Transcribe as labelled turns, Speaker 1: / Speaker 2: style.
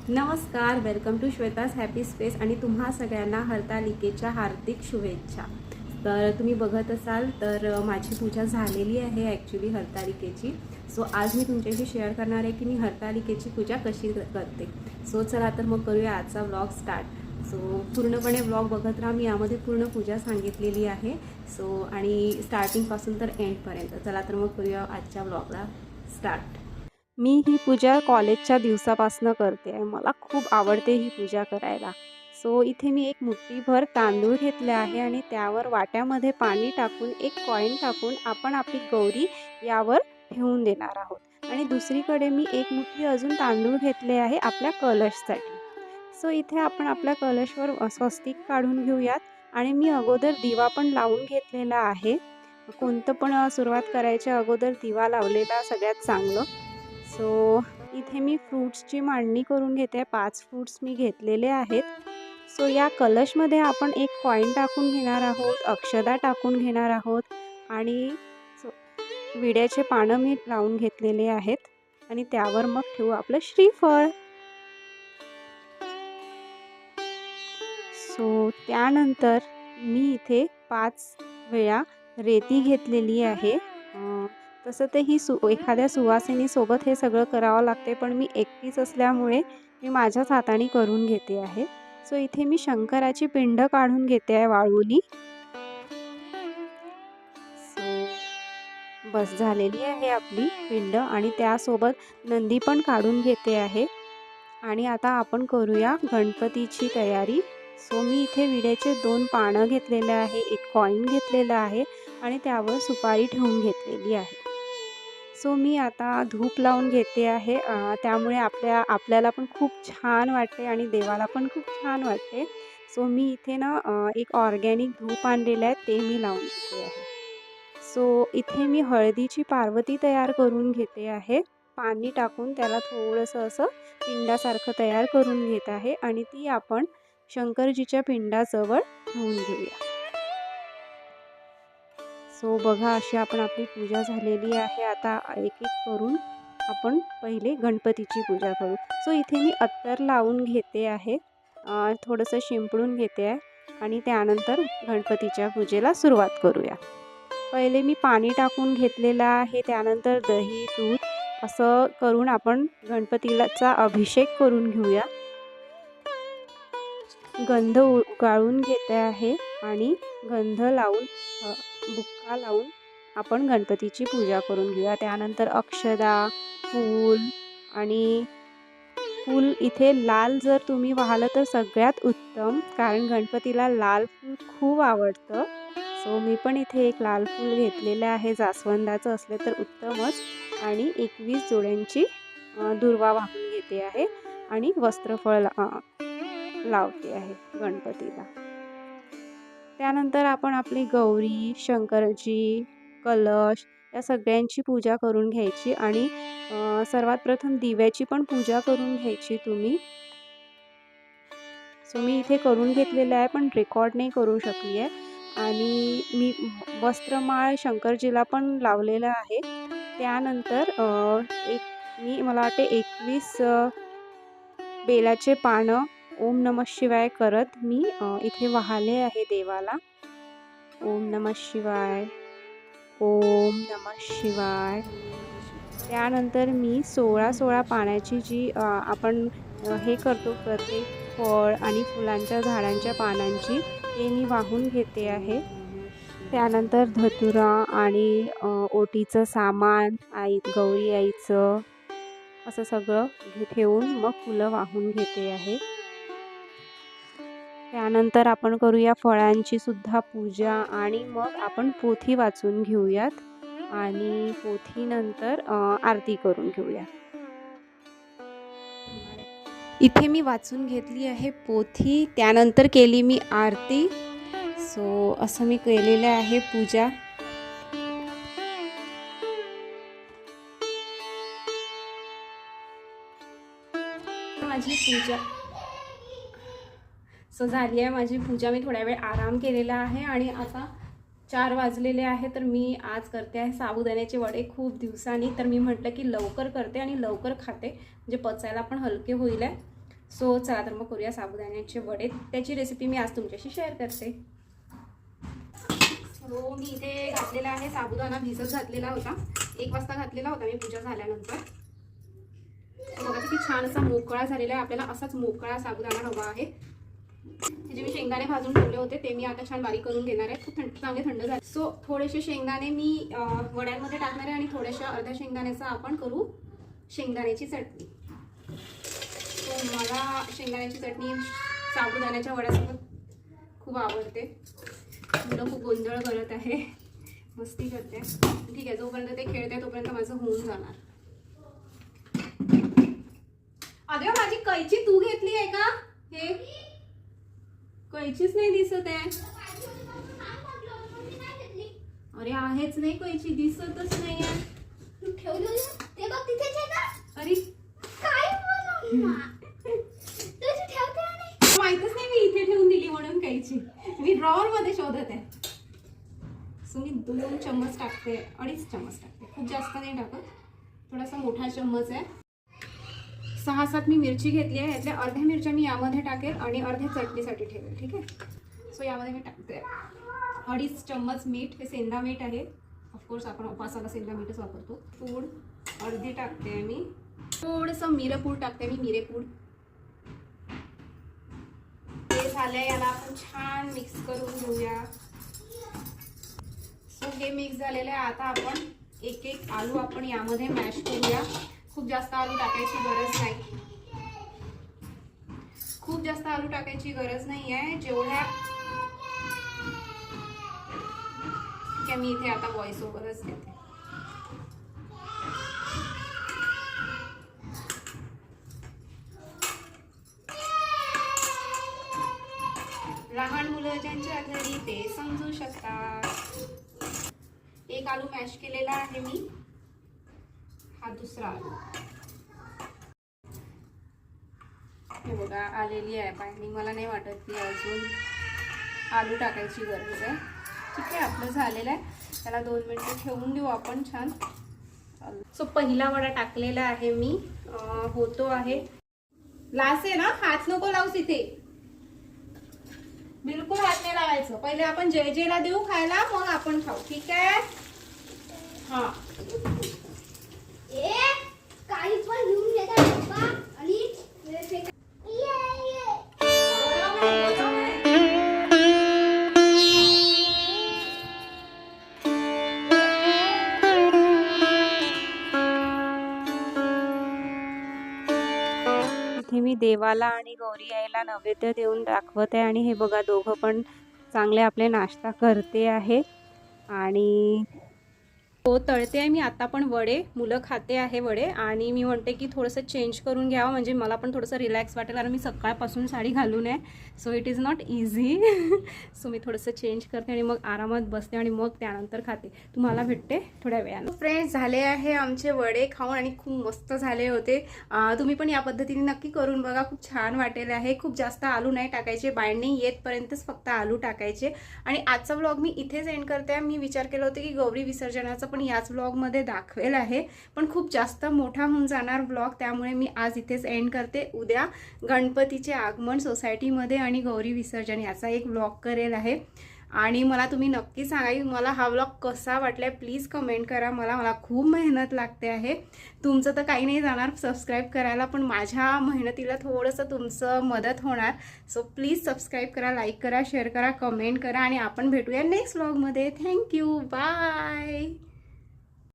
Speaker 1: नमस्कार, welcome to Shweta's happy space आणि तुम्हा सगळ्यांना हरतालिकेच्या हार्दिक शुभेच्छा। तर तुम्ही बघत असाल तर माझी पूजा झालेली आहे ॲक्च्युली हरतालिकेची। सो आज मी तुमच्याशी शेअर करणार आहे की मी हरतालिकेची पूजा कशी करते। सो चला तर मग करूया आजचा व्लॉग स्टार्ट। सो पूर्णपणे व्लॉग बघत राहा, मी यामध्ये पूर्ण पूजा सांगितलेली आहे। सो आणि स्टार्टिंगपासून तर एंडपर्यंत। चला तर मग करूया आजच्या व्लॉगला स्टार्ट। मी ही पूजा कॉलेजच्या दिवसापासून करते आहे, मला खूप आवडते ही पूजा करायला। सो इथे मी एक मुठ्ठीभर तांदूळ घेतले आहे आणि त्यावर वाट्यामध्ये पाणी टाकून एक कॉईन टाकून आपण आपली गौरी यावर ठेवून देणार आहोत। आणि दुसरीकडे मी एक मुठ्ठी अजून तांदूळ घेतले आहे आपल्या कलशसाठी। सो इथे आपण आपल्या कलशवर स्वस्तिक काढून घेऊयात आणि मी अगोदर दिवा पण लावून घेतलेला आहे। कोणतं पण सुरुवात करायच्या अगोदर दिवा लावलेला सगळ्यात चांगलं। सो इथे मी फ्रूट्सची मांडणी करून घेते। 5 फ्रूट्स मी घेतलेले आहेत। सो या कलशमध्ये आपण एक कॉईन टाकून घेणार आहोत, अक्षदा टाकून घेणार आहोत आणि विड्याचे पानं मी लावून घेतलेले आहेत आणि त्यावर मग ठेवू आपलं श्रीफळ। सो त्यानंतर मी इथे 5 वेळा रेती घेतलेली आहे। तसं तर ही एखाद्या सुवासिनीसोबत हे सगळं करावं लागते, पण मी एकटीच असल्यामुळे मी माझ्याच हाताने करून घेते आहे। सो इथे मी शंकराची पिंड काढून घेते आहे वाळूनी। सो बस झालेली आहे आपली पिंड आणि त्यासोबत नंदी पण काढून घेते आहे। आणि आता आपण करूया गणपतीची तयारी। सो मी इथे विड्याचे 2 पानं घेतलेले आहे, एक कॉईन घेतलेला आहे आणि त्यावर सुपारी ठेवून घेतलेली आहे। सो मी आता धूप लावून घेते आहे, त्यामुळे आपल्याला पण खूप छान वाटते आणि देवाला पण खूप छान वाटते। सो मी इथे ना एक ऑर्गॅनिक धूप आणलेलं आहे, ते मी लावून घेते आहे। सो इथे मी हळदीची पार्वती तयार करून घेते आहे, पाणी टाकून त्याला थोडंसं असं पिंडासारखं तयार करून घेत आहे आणि ती आपण शंकरजीच्या पिंडाजवळ ठेवून घेऊया। सो बघा अशी आपण आपली पूजा झालेली आहे। आता एक एक करून आपण पहिले गणपतीची पूजा करू। सो इथे मी अत्तर लावून घेते आहे, थोडंसं शिंपडून घेते आहे आणि त्यानंतर गणपतीच्या पूजेला सुरुवात करूया। पहिले मी पाणी टाकून घेतलेलं आहे, त्यानंतर दही दूध असं करून आपण गणपतीचा अभिषेक करून घेऊया। गंध गाळून घेते आहे आणि गंध लावून बुक्का लावून आपण गणपतीची पूजा करून घेऊया। त्यानंतर अक्षदा, फूल आणि फूल इथे लाल जर तुम्ही वाहिलं तर सगळ्यात उत्तम, कारण गणपतीला लाल फूल खूप आवडतं। सो मी पण इथे एक लाल फूल घेतलेलं आहे, जास्वंदाचं असले तर उत्तमच। आणि 21 जोड्यांची दुर्वा वाहून घेते आहे आणि वस्त्रफळ लावते आहे गणपतीला। त्यानंतर आपण आपली गौरी, शंकरजी, कलश या सगळ्यांची पूजा करून घ्यायची आणि सर्वात प्रथम दिव्याची पण पूजा करून घ्यायची तुम्ही। सो मी इथे करून घेतलेलं आहे पण रेकॉर्ड नाही करू शकली आहे। आणि मी वस्त्रमाळ शंकरजीला पण लावलेलं आहे। त्यानंतर मला वाटते 21 बेलाचे पानं ओम नमः शिवाय करत मी इथे वाहले आहे देवाला। ओम नमः शिवाय, ओम नमः शिवाय। त्यानंतर मी 16 पाण्याची जी आपण हे करतो प्रत्येक फळ आणि फुलांच्या झाडांच्या पानांची, ते मी वाहून घेते आहे। त्यानंतर धतुरा आणि ओटीचं सामान, गौरी आईचं असं सगळं ठेवून मग फुलं वाहून घेते आहे। त्यानंतर आपण करूया फळांची सुद्धा पूजा आणि मग आपण पोथी वाचून घेऊयात आणि पोथीनंतर आरती करून घेऊया। इथे मी वाचून घेतली आहे पोथी, त्यानंतर केली मी आरती। सो असं मी केलेलं आहे पूजा। माझी पूजा झाली आहे माझी पूजा। मी थोड्या वेळ आराम केलेला आहे आणि आता 4 वाजलेले आहे. तर मी आज करते आहे साबुदाण्याचे वडे खूप दिवसांनी. तर मी म्हटलं की लवकर करते आणि लवकर खाते, म्हणजे पचायला पण हलके होईल आहे. सो चला तर मग करूया साबुदाण्याचे वडे. त्याची रेसिपी मी आज तुमच्याशी शेअर करते. सो मी इथे घातलेला आहे साबुदाणा, भिजत घातलेला होता. 1 वाजता घातलेला होता मी पूजा झाल्यानंतर. बघा किती छान असा मोकळा झालेला आहे. आपल्याला असाच मोकळा साबुदाणा हवा आहे. जे मी शेंगदाणे भाजून ठेवले होते ते मी आता छान बारीक करून घेणार आहे. खूप चांगले थंड झाले. सो थोडेसे शेंगदाणे मी वड्यांमध्ये टाकणार आहे आणि थोड्याशा अर्ध्या शेंगदाण्याचा आपण करू शेंगदाण्याची चटणी. सो मला शेंगदाण्याची चटणी साबुदाण्याच्या वड्यासोबत खूप आवडते. मुलं खूप गोंधळ करत आहे, मस्ती करते. ठीक आहे, जोपर्यंत ते खेळते तोपर्यंत माझं होऊन जाणार. अरे माझी कैची तू घेतली आहे का? हे कैचीच नाही दिसत आहे. अरे आहेच नाही कैची, दिसतच नाही आहे.
Speaker 2: ते बघ तिथेच आहे ना.
Speaker 1: अरे
Speaker 2: काय बोलू तुझी ठेवते आणि
Speaker 1: माहितच नाही मी इथे ठेवून दिली म्हणून कैची. मी ड्रॉवर मध्ये शोधत आहे. सो मी 2 चम्मच टाकते, 2.5 चम्मच टाकते. खूप जास्त नाही टाकत, थोडासा मोठा चम्मच आहे. 6-7 मी मिरची घेतली आहे. यातल्या अर्ध्या मिरच्या मी यामध्ये टाकेल आणि अर्ध्या चटणीसाठी ठेवेल. ठीक आहे, सो यामध्ये मी टाकते 2.5 चम्मच मीठ. हे सेंधा मीठ आहे. ऑफकोर्स आपण उपासाला सेंधा मीठच वापरतो. पूड अर्धी टाकते मी. थोडंसं मिरपूड टाकते मी, मिरेपूड. हे झालंय, याला आपण छान मिक्स करून घेऊया. सो हे मिक्स झालेलं आहे. आता आपण एक आलू आपण यामध्ये मॅश करूया. खूप जास्त आलू टाकायची गरज नाही. खूप जास्त आलू टाकायची गरज नाही आहे. जेवढ्या ठीक आहे, मी इथे आता व्हॉइस ओव्हरच देते. लहान मुलं ज्यांच्या घरी ते समजू शकतात. 1 आलू मॅश केलेला आहे मी. हा दुसरा आलू. हे बघा आलेली आहे बाइंडिंग. मला नाही वाटत की अजून आलू टाकायची गरज आहे. ठीक आहे, आपलं झालेलं आहे. त्याला 2 मिनिटं ठेवून देऊ आपण छान. सो पहिला वडा टाकलेला आहे मी. होतो आहे. लास आहे ना, हात नको लावूस इथे. बिलकुल हात नाही लावायचं. पहिले आपण जय जयला देऊ खायला, मग आपण खाऊ. ठीक आहे. हा
Speaker 2: काही पण घेऊन घेता पप्पा आणि
Speaker 1: इथे मी देवाला आणि गौरी आईला नैवेद्य देऊन दाखवत आहे. आणि हे बघा दोघं पण चांगले आपले नाश्ता करते आहे. आणि हो तळते आहे मी आता पण वडे. मुलं खाते आहे वडे आणि मी म्हणते की थोडंसं चेंज करून घ्यावं, म्हणजे मला पण थोडंसं रिलॅक्स वाटेल. कारण मी सकाळपासून साडी घालून आहे. So it is not easy. सो मी थोडंसं चेंज करते आणि मग आरामात बसते आणि मग त्यानंतर खाते. तुम्हाला भेटते थोड्या वेळानं. फ्रेंड्स, झाले आहे आमचे वडे खाऊन आणि खूप मस्त झाले होते. तुम्ही पण या पद्धतीने नक्की करून बघा, खूप छान वाटेल आहे. खूप जास्त आलू नाही टाकायचे, बाइंडिंग येतपर्यंतच फक्त आलू टाकायचे. आणि आजचा व्लॉग मी इथेच एंड करते. मी विचार केला होता की गौरी विसर्जनाचं पण याच व्लॉगमध्ये दाखवेल आहे, पण खूप जास्त मोठा होऊन जाणार व्लॉग, त्यामुळे मी आज इथेच एंड करते. उद्या गणपतीचे आगमन सोसायटीमध्ये आणि गौरी विसर्जन याचा एक व्लॉग करेल आहे. आणि मला तुम्ही नक्की सांगा की मला हा व्लॉग कसा वाटला. प्लीज कमेंट करा. मला खूप मेहनत लागते आहे. तुमचं तर काही नाही जाणार सबस्क्राईब करायला, पण माझ्या मेहनतीला थोडंसं तुमचं मदत होणार. सो प्लीज सबस्क्राईब करा, लाईक करा, शेअर करा, कमेंट करा आणि आपण भेटूया नेक्स्ट व्लॉगमध्ये. Thank you, bye.